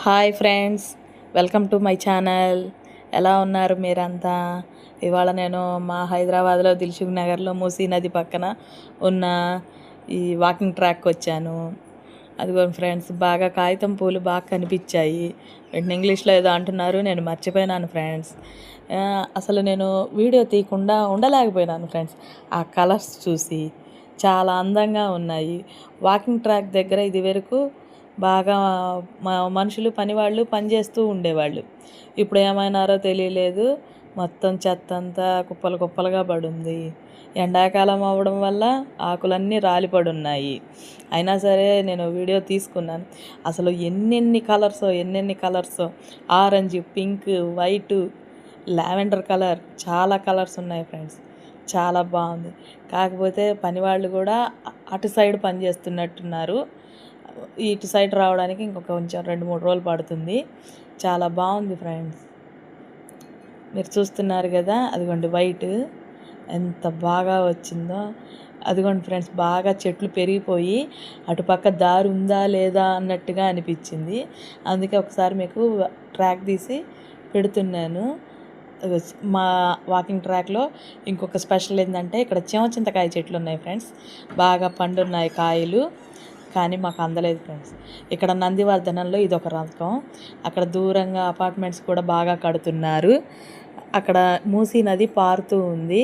Hi friends, welcome to my channel. ఎలా ఉన్నారు మీరంతా? ఇవాళ నేను మా హైదరాబాద్లో దిల్సుఖ్ నగర్లో మూసీ నది పక్కన ఉన్న ఈ వాకింగ్ ట్రాక్కి వచ్చాను. అదిగో ఫ్రెండ్స్, బాగా కాగితం పూలు బాగా కనిపించాయి. వీటిని ఇంగ్లీష్లో ఏదో అంటున్నారు, నేను మర్చిపోయినాను ఫ్రెండ్స్. అసలు నేను వీడియో తీయకుండా ఉండలేకపోయినాను ఫ్రెండ్స్. ఆ కలర్స్ చూసి చాలా అందంగా ఉన్నాయి. వాకింగ్ ట్రాక్ దగ్గర ఇది వరకు బాగా మనుషులు పనివాళ్ళు పనిచేస్తూ ఉండేవాళ్ళు. ఇప్పుడు ఏమైనారో తెలియలేదు. మొత్తం చెత్త అంతా కుప్పలు కుప్పలుగా పడుంది. ఎండాకాలం అవ్వడం వల్ల ఆకులన్నీ రాలిపడి ఉన్నాయి. అయినా సరే నేను వీడియో తీసుకున్నాను. అసలు ఎన్నెన్ని కలర్సో orange, pink, white, lavender colour, చాలా కలర్స్ ఉన్నాయి ఫ్రెండ్స్. చాలా బాగుంది. కాకపోతే పనివాళ్ళు కూడా అటు సైడ్ పని చేస్తున్నట్టున్నారు. ఇటు సైడ్ రావడానికి ఇంకొక కొంచెం 2-3 రోజులు పడుతుంది. చాలా బాగుంది ఫ్రెండ్స్. మీరు చూస్తున్నారు కదా, అదిగోండి వైట్ ఎంత బాగా వచ్చిందో. అదిగోండి ఫ్రెండ్స్, బాగా చెట్లు పెరిగిపోయి అటుపక్క దారి ఉందా లేదా అన్నట్టుగా అనిపించింది. అందుకే ఒకసారి మీకు ట్రాక్ తీసి పెడుతున్నాను. మా వాకింగ్ ట్రాక్లో ఇంకొక స్పెషల్ ఏంటంటే, ఇక్కడ చింతకాయ చెట్లు ఉన్నాయి ఫ్రెండ్స్. బాగా పండున్నాయి కాయలు, కానీ మాకు అందలేదు ఫ్రెండ్స్. ఇక్కడ నందివర్ధనంలో ఇదొక రకం. అక్కడ దూరంగా అపార్ట్మెంట్స్ కూడా బాగా కడుతున్నారు. అక్కడ మూసీ నది పారుతూ ఉంది.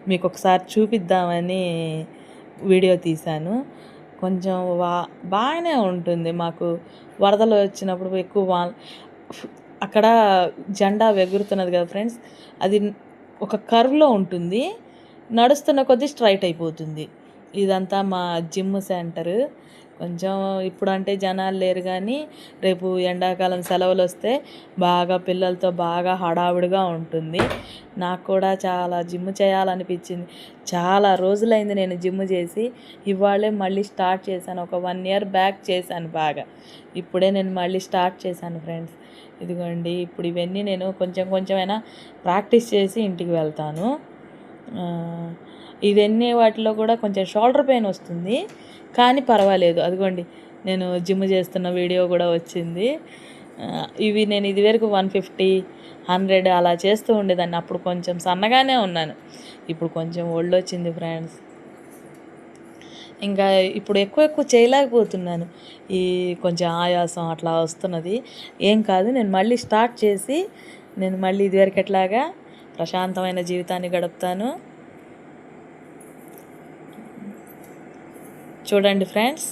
మీకు ఒకసారి చూపిద్దామని వీడియో తీశాను. కొంచెం బాగానే ఉంటుంది. మాకు వరదలు వచ్చినప్పుడు ఎక్కువ అక్కడ జెండా ఎగురుతున్నది కదా ఫ్రెండ్స్, అది ఒక కర్వ్లో ఉంటుంది. నడుస్తున్న కొద్దీ స్ట్రైట్ అయిపోతుంది. ఇదంతా మా జిమ్ సెంటర్. కొంచెం ఇప్పుడు అంటే జనాలు లేరు, కానీ రేపు ఎండాకాలం సెలవులు వస్తే బాగా పిల్లలతో బాగా హడావుడిగా ఉంటుంది. నాకు కూడా చాలా జిమ్ చేయాలనిపించింది. చాలా రోజులైంది నేను జిమ్ చేసి. ఇవాళే మళ్ళీ స్టార్ట్ చేశాను. ఒక 1 year బ్యాక్ చేశాను బాగా. ఇప్పుడే నేను మళ్ళీ స్టార్ట్ చేశాను ఫ్రెండ్స్. ఇదిగోండి, ఇప్పుడు ఇవన్నీ నేను కొంచెమైనా ప్రాక్టీస్ చేసి ఇంటికి వెళ్తాను. ఇవన్నీ వాటిలో కూడా కొంచెం షోల్డర్ పెయిన్ వస్తుంది, కానీ పర్వాలేదు. అదిగోండి, నేను జిమ్ చేస్తున్న వీడియో కూడా వచ్చింది. ఇవి నేను ఇదివరకు 150, 100 అలా చేస్తూ ఉండేదాన్ని. అప్పుడు కొంచెం సన్నగానే ఉన్నాను. ఇప్పుడు కొంచెం ఒళ్ళు వచ్చింది ఫ్రెండ్స్. ఇంకా ఇప్పుడు ఎక్కువ చేయలేకపోతున్నాను. ఈ కొంచెం ఆయాసం అట్లా వస్తున్నది. ఏం కాదు, నేను మళ్ళీ స్టార్ట్ చేసి నేను మళ్ళీ ఇదివరకట్లాగా ప్రశాంతమైన జీవితాన్ని గడుపుతాను. చూడండి ఫ్రెండ్స్.